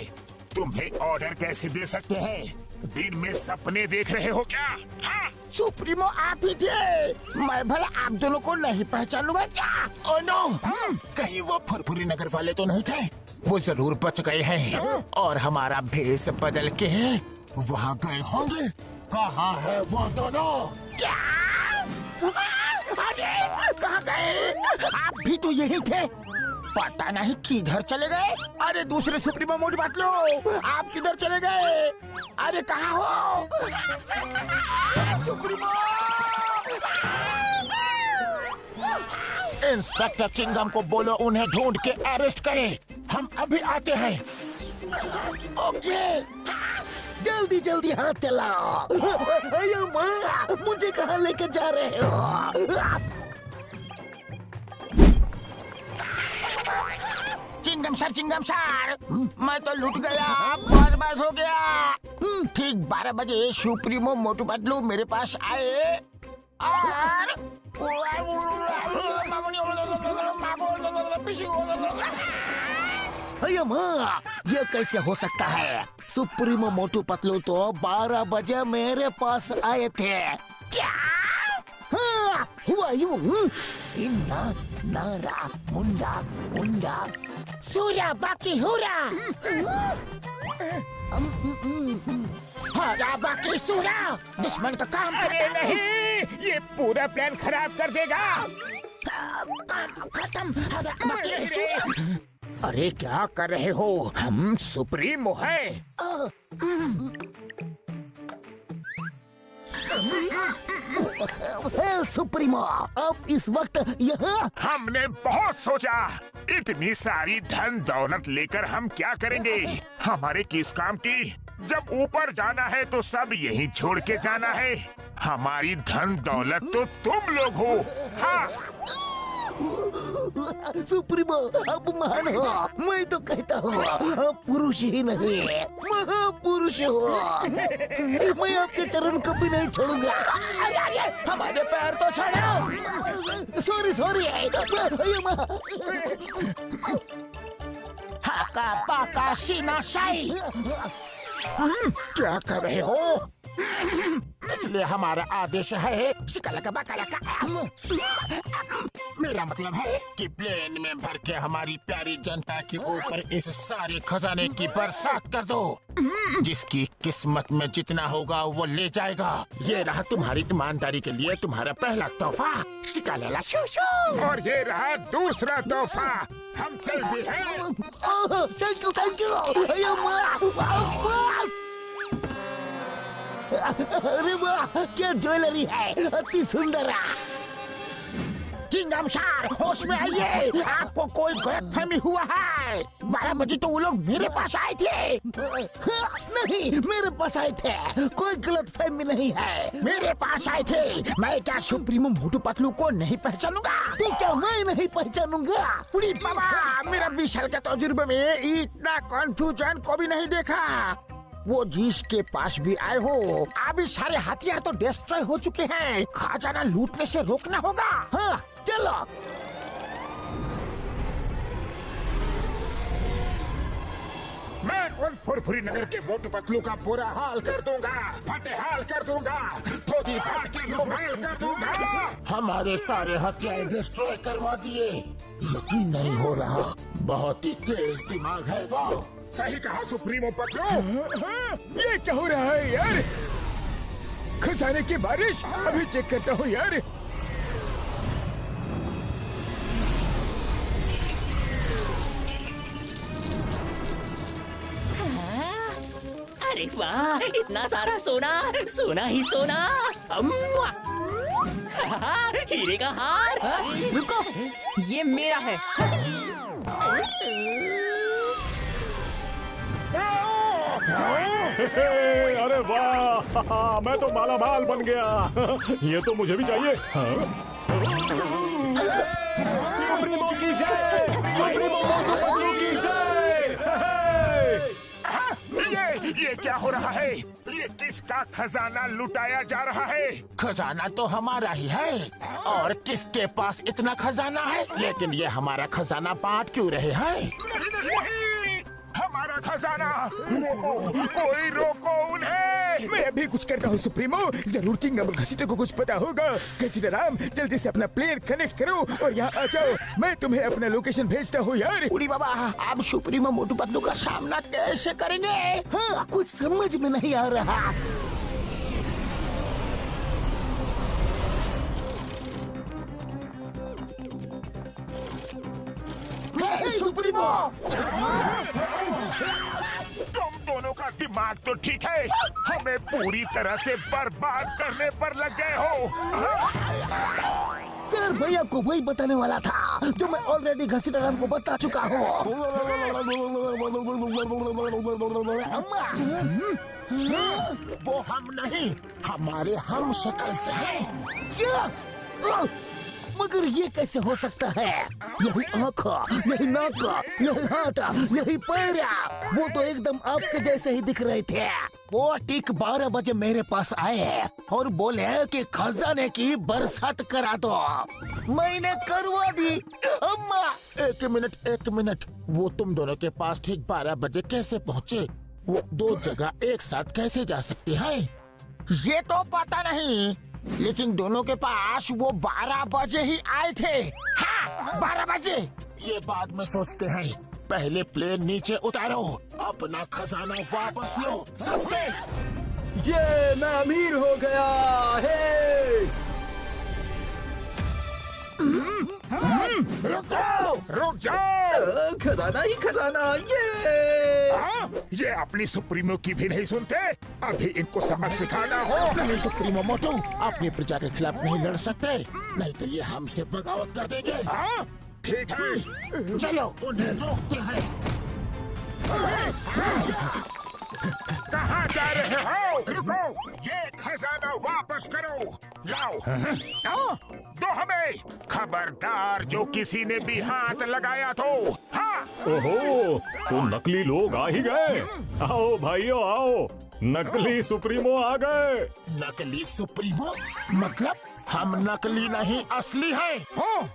तुम्हें ऑर्डर कैसे दे सकते हैं? दिन में सपने देख रहे हो क्या? हाँ? सुप्रीमो आप ही थे। मैं भला आप दोनों को नहीं पहचानूंगा क्या? ओह नो, कहीं वो फुरफुरी नगर वाले तो नहीं थे? वो जरूर बच गए हैं और हमारा भेष बदल के वहाँ गए होंगे। कहाँ है वो दोनों? क्या? अरे कहाँ गए? आप भी तो यही थे। पता नहीं किधर चले गए। अरे दूसरे सुप्रीमो मोटू पतलू, आप किधर चले गए? अरे कहाँ हो सुप्रीमो? इंस्पेक्टर चिंगम को बोलो उन्हें ढूंढ के अरेस्ट करे। हम अभी आते हैं। ओके, जल्दी जल्दी हाथ चलाओ। अयो माँ, मुझे कहाँ लेके जा रहे हो? चिंगम सर, मैं तो लुट गया, बर्बाद हो गया। ठीक 12 बजे सुप्रीमो मोटू पतलू मेरे पास आए और अयो माँ, ये कैसे हो सकता है? सुप्रीमो मोटू पतलू तो 12 बजे मेरे पास आए थे। क्या? हाँ, हुआ यूं। इन्ना नारा मुंडा मुंडा सूर्या बाकी हुरा। हरा बाकी सूरा, दुश्मन का काम अरे नहीं, ये पूरा प्लान खराब कर देगा। काम खत्म। हरा बाकी सूरा। अरे क्या कर रहे हो? हम सुप्रीमो है। सुप्रीमो, अब इस वक्त यहाँ हमने बहुत सोचा, इतनी सारी धन दौलत लेकर हम क्या करेंगे? हमारे किस काम की? जब ऊपर जाना है तो सब यहीं छोड़ के जाना है। हमारी धन दौलत तो तुम लोग हो। हाँ, सुप्रीमो अब महान हो। मैं तो कहता हूँ आप पुरुष ही नहीं महापुरुष हो। मैं आपके चरण कभी नहीं छोड़ूंगा। हमारे पैर तो छोड़ो। सॉरी हाका पाका सीना शाही। क्या कर रहे हो? इसलिए हमारा आदेश है मेरा मतलब है कि प्लेन में भर के हमारी प्यारी जनता के ऊपर इस सारे खजाने की बरसात कर दो। जिसकी किस्मत में जितना होगा वो ले जाएगा। ये रहा तुम्हारी ईमानदारी के लिए तुम्हारा पहला तोहफा। शिकालेला शू शू। और ये रहा दूसरा तोहफा। हम चलते हैं। Thank you. अरे वाह, क्या ज्वेलरी है, अति सुंदर। चिंगमशार, होश में आइए। आपको कोई गलतफहमी हुआ है। 12 बजे तो वो लोग मेरे पास आए थे। नहीं, मेरे पास आए थे। कोई गलतफहमी नहीं है। मेरे पास आए थे। मैं क्या सुप्रीमो मोटू पतलू को नहीं पहचानूंगा? तो क्या मैं नहीं पहचानूंगा? पूरी बाबा, मेरा 20 साल के तजुर्बे में इतना कंफ्यूजन को भी नहीं देखा। वो जिसके पास भी आए हो, अभी सारे हथियार तो डिस्ट्रॉय हो चुके हैं। खजाना लूटने से रोकना होगा। हाँ, चलो। मैं उन फुरफुरी नगर के मोटू पतलू का बुरा हाल कर दूंगा, फटे हाल कर दूंगा, धोती फाड़ के रुमाल कर दूंगा। हमारे सारे हथियार डिस्ट्रॉय करवा दिए। यकीन नहीं हो रहा, बहुत ही तेज दिमाग है वो। सही कहा सुप्रीमो पतलू। ये क्या हो रहा है यार? खजाने की बारिश। अभी चेक करता हूँ यार। अरे वाह, इतना सारा सोना, सोना ही सोना। अम्मा! हीरे का हार। रुको, ये मेरा है। अरे वाह, मैं तो मालामाल बन गया। ये तो मुझे भी चाहिए। सुप्रीमो की जय, सुप्रीमो की जय। ये क्या हो रहा है? ये किसका खजाना लुटाया जा रहा है? खजाना तो हमारा ही है। और किसके पास इतना खजाना है? लेकिन ये हमारा खजाना बांट क्यों रहे हैं? नहीं, हमारा खजाना। रोको, कोई रोको उन्हें। मैं अभी कुछ करता हूँ सुप्रीमो। जरूर चिंगम घसीटे को कुछ पता होगा। घसीटे राम, जल्दी से अपना प्लेन कनेक्ट करो और यहाँ आ जाओ। मैं तुम्हें अपना लोकेशन भेजता हूँ यार। उड़ी बाबा, आप सुप्रीमो मोटू पतलू का सामना कैसे करेंगे? हाँ, कुछ समझ में नहीं आ रहा। सुप्रीमो, तुम दोनों का दिमाग तो ठीक है। हमें पूरी तरह से बर्बाद करने पर लग गए हो। सर, भैया को वही बताने वाला था जो मैं ऑलरेडी घसीटा राम को बता चुका हूँ। वो हम नहीं, हमारे हम शक्ल से हैं। क्या? मगर ये कैसे हो सकता है? यही आँख, यही नाक, यही हाथ, यही पैर, वो तो एकदम आपके जैसे ही दिख रहे थे। वो ठीक 12 बजे मेरे पास आए और बोले कि खजाने की बरसात करा दो। मैंने करवा दी। अम्मा, एक मिनट, वो तुम दोनों के पास ठीक 12 बजे कैसे पहुँचे? वो 2 जगह एक साथ कैसे जा सकते हैं? ये तो पता नहीं, लेकिन दोनों के पास वो 12 बजे ही आए थे। हाँ, 12 बजे। ये बाद में सोचते हैं। पहले प्लेन नीचे उतारो, अपना खजाना वापस लो सबसे। ये मैं अमीर हो गया। हे! रुक जाओ। खजाना ही खजाना। ये अपनी सुप्रीमो की भी नहीं सुनते। अभी इनको सबक सिखाना हो। नहीं सुप्रीमो मोटू, अपनी प्रजा के खिलाफ नहीं लड़ सकते, नहीं तो ये हमसे बगावत कर देंगे। ठीक है, चलो उन्हें रोकते हैं। कहाँ जा रहे हो? रुको, ये खजाना वापस करो। लाओ, दो हमें। खबरदार जो किसी ने भी हाथ लगाया तो। हाँ। ओहो, तो नकली लोग आ ही गए। आओ भाइयों आओ, नकली सुप्रीमो आ गए। नकली सुप्रीमो मतलब हम नकली नहीं असली हैं।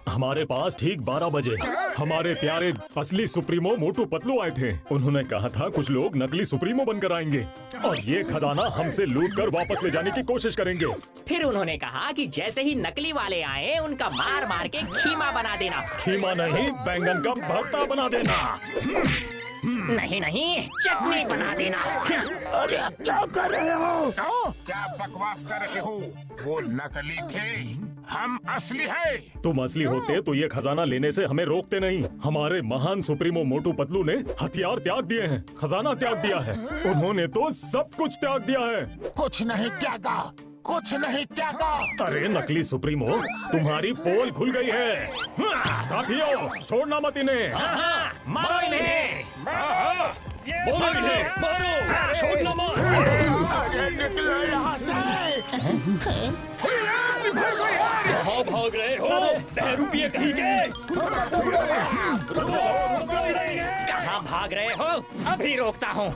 हमारे पास ठीक 12 बजे हमारे प्यारे असली सुप्रीमो मोटू पतलू आए थे। उन्होंने कहा था कुछ लोग नकली सुप्रीमो बनकर आएंगे और ये खजाना हमसे लूट कर वापस ले जाने की कोशिश करेंगे। फिर उन्होंने कहा कि जैसे ही नकली वाले आए उनका मार मार के खीमा बना देना। खीमा नहीं, बैंगन का भरता बना देना। नहीं नहीं, चटनी बना देना। अरे क्या कर रहे हो? क्या बकवास कर रहे हो? वो नकली थे, हम असली हैं। तुम असली होते तो ये खजाना लेने से हमें रोकते नहीं। हमारे महान सुप्रीमो मोटू पतलू ने हथियार त्याग दिए हैं, खजाना त्याग दिया है। उन्होंने तो सब कुछ त्याग दिया है। कुछ नहीं त्यागा, कुछ नहीं त्यागा। अरे नकली सुप्रीमो, तुम्हारी पोल खुल गई है। साथियों, छोड़ना मत इन्हें। मारो इन्हें। बोलो इन्हें, मारो, छोड़ना मत। अरे निकलो यहाँ से। कहाँ भाग रहे हो? बहरूपिये कहीं के? कहाँ भाग रहे हो? अभी रोकता हूँ।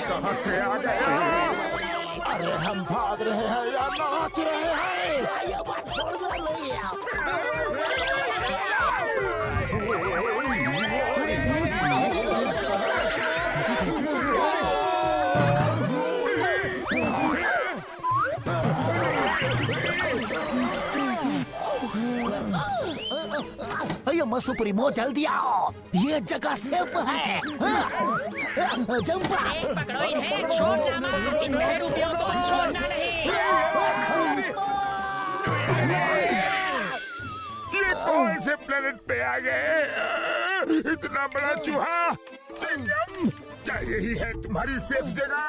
कहाँ से आ गया? अरे हम भाग रहे हैं या नाच रहे हैं? ये बात छोड़ना नहीं है। अयो सुप्रीमो जल्दी आओ, ये जगह सेफ है। जंप पकड़ो इन्हें, छोड़ना मत। इन बहरूपियों को छोड़ना नहीं। ये कौन से प्लेनेट पे आ गए? इतना बड़ा चूहा। क्या यही है तुम्हारी सेफ जगह?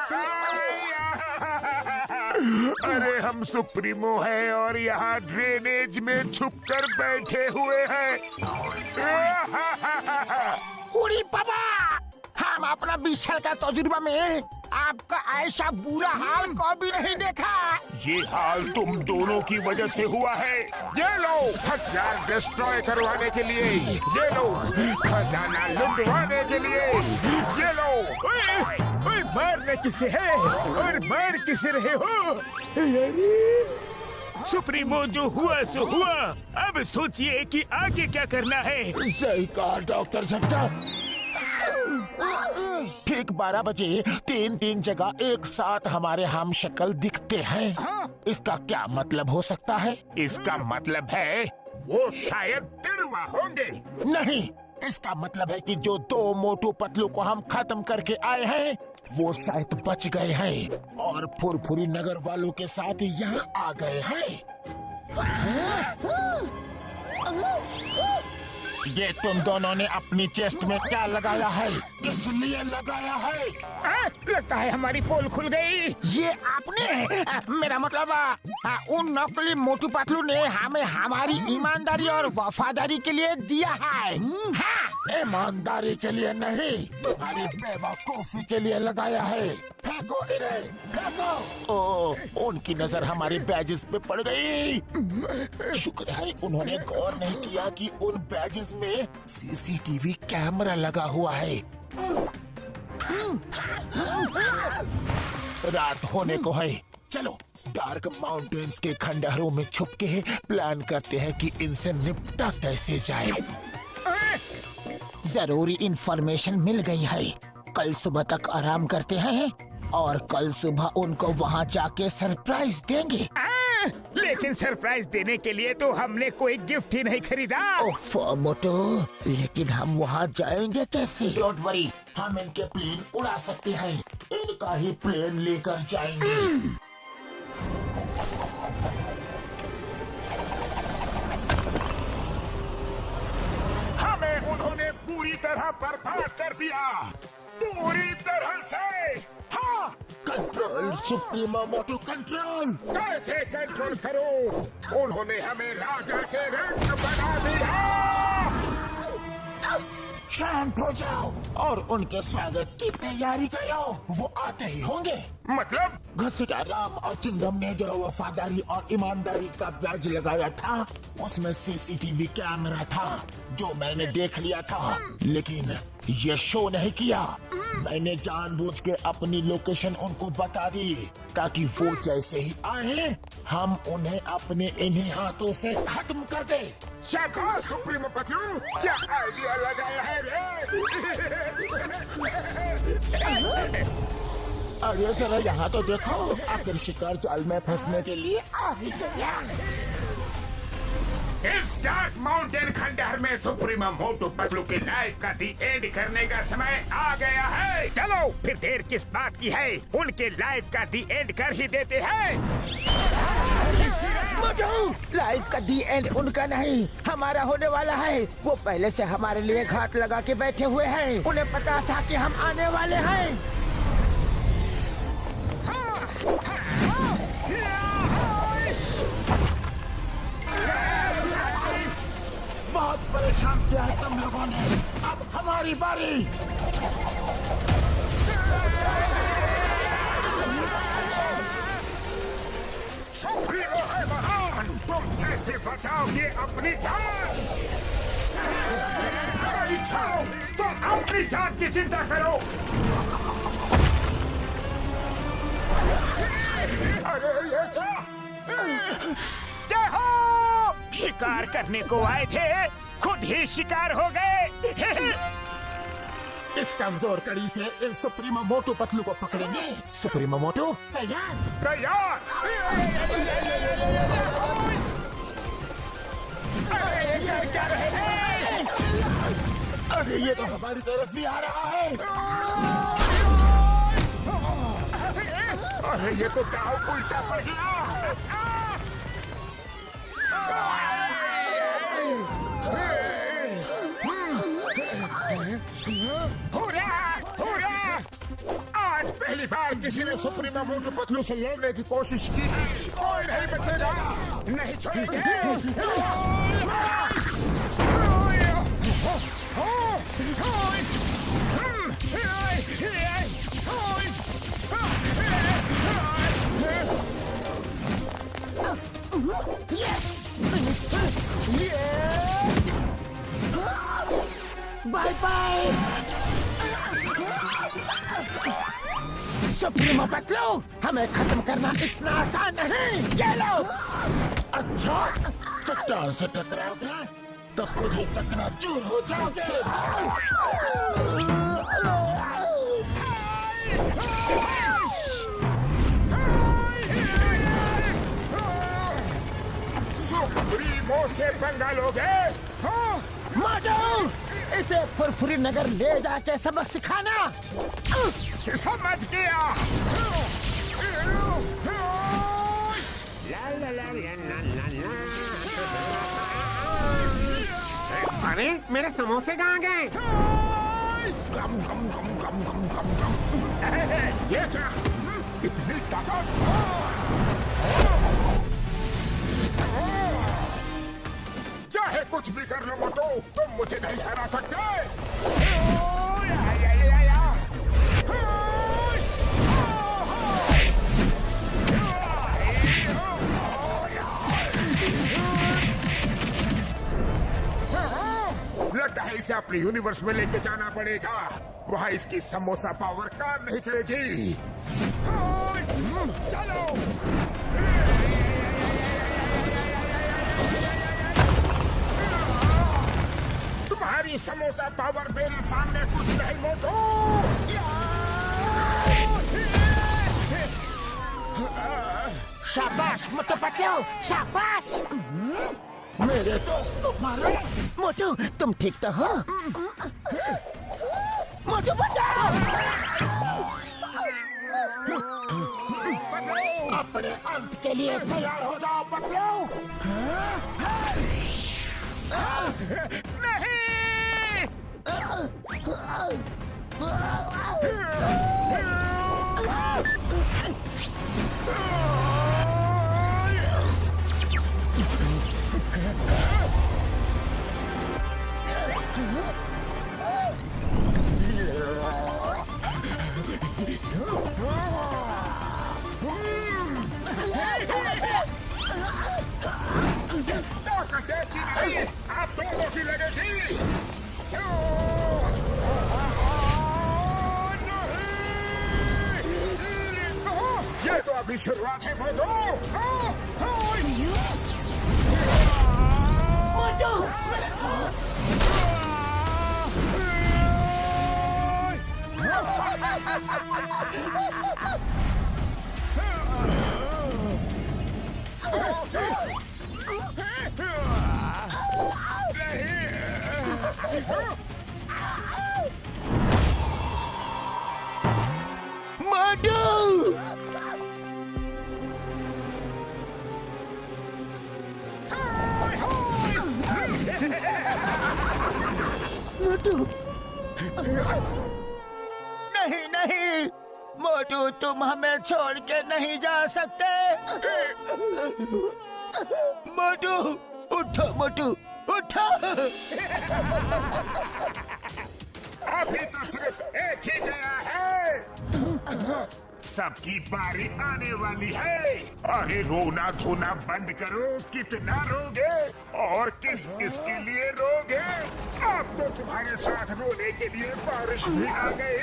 अरे हम सुप्रीमो हैं और यहाँ ड्रेनेज में छुपकर बैठे हुए हैं। उड़ी बाबा, हम अपना 20 साल का तजुर्बा में आपका ऐसा बुरा हाल कभी नहीं देखा। ये हाल तुम दोनों की वजह से हुआ है। ये लो हथियार डिस्ट्रॉय करवाने के लिए, ये लो खजाना लुटवाने के लिए, ये लो। ओए, मारना किसे है और मार किसे रहे हो? सुप्रीमो जो हुआ सो हुआ, अब सोचिए कि आगे क्या करना है। सही कहा डॉक्टर झटका। ठीक 12 बजे 3 जगह एक साथ हमारे हम शक्ल दिखते हैं। इसका क्या मतलब हो सकता है? इसका मतलब है वो शायद तिड़वा होंगे। नहीं, इसका मतलब है कि जो 2 मोटू पतलू को हम खत्म करके आए हैं वो शायद बच गए हैं और फुरफुरी नगर वालों के साथ यहाँ आ गए हैं। ये तुम दोनों ने अपनी चेस्ट में क्या लगाया है? किस लिए लगाया है? लगता है हमारी पोल खुल गई। ये आपने, मेरा मतलब उन नकली मोटू पतलू ने हमें हमारी ईमानदारी और वफादारी के लिए दिया है। हाँ, ईमानदारी के लिए नहीं, तुम्हारी बेवकूफी के लिए लगाया है। फेंको इन्हें, फेंको। ओ, उनकी नजर हमारी बैजेस पे पड़ गई। शुक्र है उन्होंने गौर नहीं किया कि उन बैजेस में सीसीटीवी कैमरा लगा हुआ है। रात होने को है, चलो डार्क माउंटेन्स के खंडहरों में छुप के प्लान करते हैं कि इनसे निपटा कैसे जाए। जरूरी इंफॉर्मेशन मिल गई है। कल सुबह तक आराम करते हैं और कल सुबह उनको वहाँ जाके सरप्राइज देंगे। लेकिन सरप्राइज देने के लिए तो हमने कोई गिफ्ट ही नहीं खरीदा। ओफ मोटो, लेकिन हम वहाँ जाएंगे कैसे? डोंट वरी, हम इनके प्लेन उड़ा सकते हैं। इनका ही प्लेन लेकर जाएंगे। हमें उन्होंने पूरी तरह बर्बाद कर दिया। पूरी तरह से। हाँ, कंट्रोल सुप्रीमो मोटू कंट्रोल। कैसे कंट्रोल करूं? उन्होंने हमें राजा से रंग बना दिया। शांत हो जाओ और उनके स्वागत की तैयारी करो। वो आते ही होंगे। मतलब घसीटा राम और चिंगम ने जो वफादारी और ईमानदारी का बैज लगाया था, उसमें सीसीटीवी कैमरा था जो मैंने देख लिया था, लेकिन ये शो नहीं किया। मैंने जानबूझ के अपनी लोकेशन उनको बता दी ताकि वो जैसे ही आए हम उन्हें अपने इन्हीं हाथों से खत्म कर दे। शाबाश सुप्रीमो पतलू, क्या आइडिया लगाया है रे। अरे जरा यहाँ तो देखो, आखिर शिकार जाल में फंसने के लिए आ ही गया। इस डार्क माउंटेन खंडहर में सुप्रीमो मोटू पतलू की लाइफ का दी एंड करने का समय आ गया है। चलो फिर देर किस बात की है, उनके लाइफ का दी एंड कर ही देते हैं। मोटू, लाइफ का दी एंड उनका नहीं, हमारा होने वाला है। वो पहले से हमारे लिए घात लगा के बैठे हुए हैं। उन्हें पता था कि हम आने वाले हैं। बहुत परेशान किया है तुम लोगों ने, अब हमारी बारी। सुप्रीमो है महान, तुम कैसे बचाओगे अपनी जान? तुम अपनी जान की चिंता करो। अरे ये क्या? जय हो! शिकार करने को आए थे, खुद ही शिकार हो गए। इस कमजोर कड़ी से इन सुप्रीमो मोटू पतलू को पकड़ेंगे। सुप्रीमो मोटू तैयार? तैयार। अरे ये तो हमारी तरफ भी आ रहा है। अरे ये तो दाव उल्टा पड़ गया। हुर्रा! हुर्रा! आज पहली बार किसी ने सुप्रीमो मोटू पतलू से लड़ने की कोशिश की है। कोई नहीं बचेगा, नहीं छोड़ेंगे। बाय बाय सुप्रीमो पतलू, हमें खत्म करना इतना आसान नहीं। ये लो। अच्छा, चट्टान से टकराओगे तो खुद ही चकनाचूर हो जाओगे। सुप्रीमो से पंगा लोगे? मोटू, इसे फुरफुरी नगर ले जाके सबक सिखाना। समझ गया। अरे मेरे समोसे कहाँ गए? गम गम गम गम गम गम गम। ये क्या? इतनी ताकत? चाहे कुछ भी कर लो मोटू, तुम मुझे नहीं हरा सकते। लगता है इसे अपने यूनिवर्स में लेके जाना पड़ेगा। वहाँ इसकी समोसा पावर काम नहीं करेगी। चलो। तुम्हारी समोसा पावर मेरे सामने कुछ नहीं मोटू। शाबाश मोटू पतलू, शाबाश। मेरे दोस्त तुम्हारे। मोटू, तुम ठीक तो हो? मोटू बचाओ। अपने अंत के लिए तैयार हो जाओ पतलू। नहीं। आप दोनों की लगेगी। ये तो अभी शुरुआत है मोटू। नहीं नहीं मोटू, तुम हमें छोड़ के नहीं जा सकते। मोटू उठो, मोटू उठो। अभी तो सिर्फ एक ही गया है। सबकी बारी आने वाली है। अरे रोना धोना बंद करो। कितना रोगे और किस किस के लिए रोगे? अब तो तुम्हारे साथ रोने के लिए बारिश भी आ गई।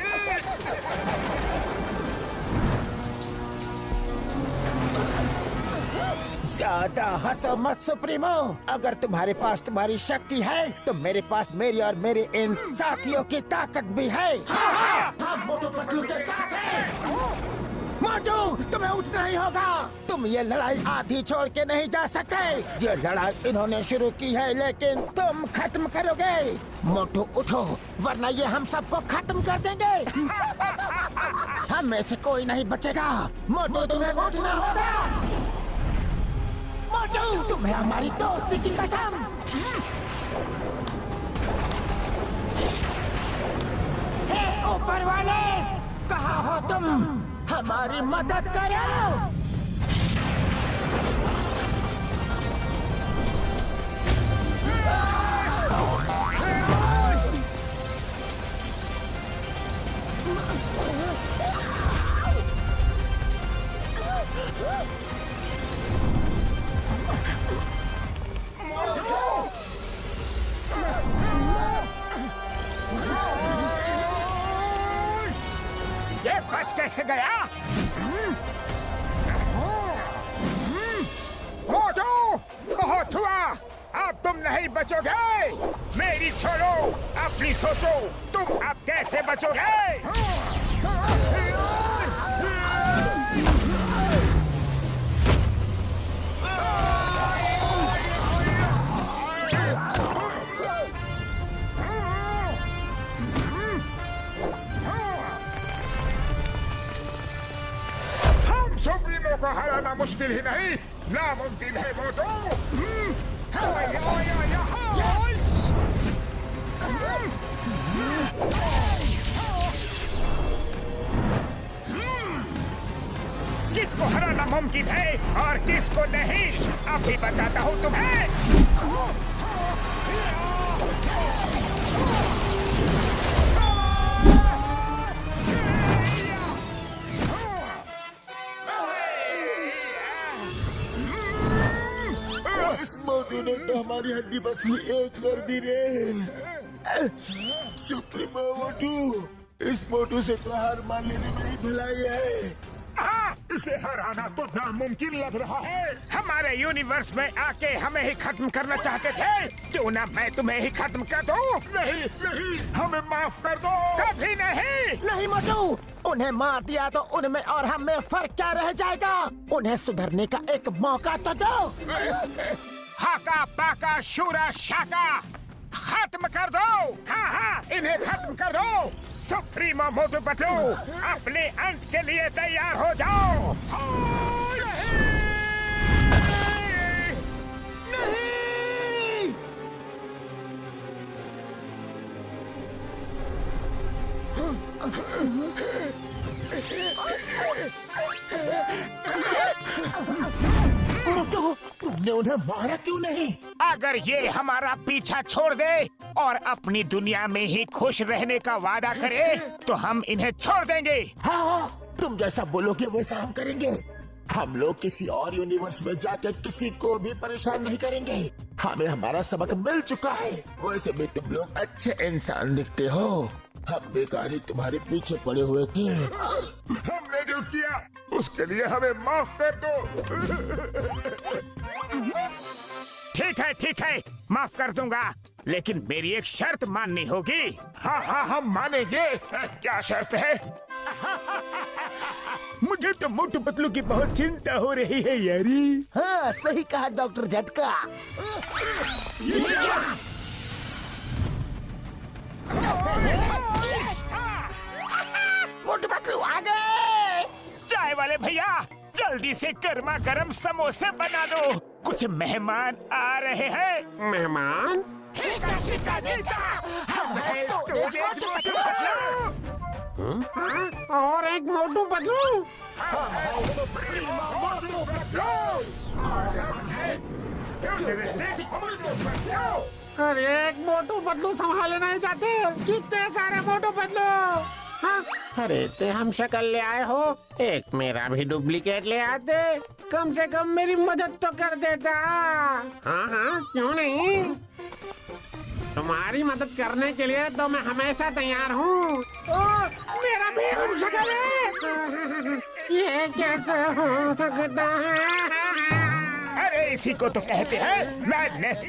ज्यादा हंसो मत सुप्रीमो। अगर तुम्हारे पास तुम्हारी शक्ति है तो मेरे पास मेरी और मेरे इन साथियों की ताकत भी है। हम मोटू पतलू के साथ हैं। मोटू, तुम्हें उठना ही होगा। तुम ये लड़ाई आधी छोड़ के नहीं जा सकते। ये लड़ाई इन्होंने शुरू की है लेकिन तुम खत्म करोगे। मोटू उठो, वरना ये हम सबको खत्म कर देंगे। हम में से कोई नहीं बचेगा। मोटू, तुम्हें उठना होगा। मोटू, तुम्हें हमारी दोस्ती की कसम। हे ऊपर वाले, कहाँ हो तुम? हमारी मदद करो। ये बच कैसे गया? मोटू, बहुत हुआ। अब तुम नहीं बचोगे। मेरी छोड़ो, अपनी सोचो। तुम अब कैसे बचोगे? सुप्रीमो को हराना मुश्किल ही नहीं, नामुमकिन है मोटू। किसको हराना मुमकिन है और किसको नहीं, अभी बताता हूँ तुम्हें। इस मोटू ने तो हमारी हड्डी बसी एक कर दी रे। सुप्रीमो मोटू, इस मोटू से तो हार मान लेने में ही भलाई है। इसे हराना तो नामुमकिन लग रहा है। हमारे यूनिवर्स में आके हमें ही खत्म करना चाहते थे। क्यों ना मैं तुम्हें ही खत्म कर दूं? नहीं नहीं, हमें माफ कर दो। कभी नहीं। नहीं मोटू, उन्हें मार दिया तो उनमें और हम में फर्क क्या रह जाएगा? उन्हें सुधरने का एक मौका तो दो। हाका पाका शूरा शाका, खत्म कर दो। हाँ हाँ, इन्हें खत्म कर दो। सुप्रीमो मोटू पतलू, अपने अंत के लिए तैयार हो जाओ। मोटू, तुमने उन्हें मारा क्यों नहीं? अगर ये हमारा पीछा छोड़ दे और अपनी दुनिया में ही खुश रहने का वादा करे तो हम इन्हें छोड़ देंगे। हाँ, तुम जैसा बोलोगे वैसा हम करेंगे। हम लोग किसी और यूनिवर्स में जाके किसी को भी परेशान नहीं करेंगे। हमें हमारा सबक मिल चुका है। वैसे भी तुम लोग अच्छे इंसान दिखते हो। हम बेकार ही तुम्हारे पीछे पड़े हुए थे। हमने जो किया उसके लिए हमें माफ कर दो। ठीक है, माफ कर दूंगा, लेकिन मेरी एक शर्त माननी होगी। हाँ, हम मानेंगे। क्या शर्त है? मुझे तो मोटू पतलू की बहुत चिंता हो रही है यारी। हाँ, सही कहा डॉक्टर झटका। मोटू पतलू आ गए। चाय वाले भैया, जल्दी से गर्मा गर्म समोसे बना दो, कुछ मेहमान आ रहे हैं। मेहमान? और एक मोटू पतलू। अरे एक मोटू पतलू संभाले नहीं जाते, कितने सारे मोटू पतलू। हाँ? अरे ते हम शक्ल ले आए हो, एक मेरा भी डुप्लीकेट ले आते, कम से कम मेरी मदद तो कर देता। हाँ, क्यों नहीं। तुम्हारी मदद करने के लिए तो मैं हमेशा तैयार हूँ। मेरा भी हम शक्ल है, ये कैसे हो सकता है? अरे इसी को तो कहते हैं मैडनेस।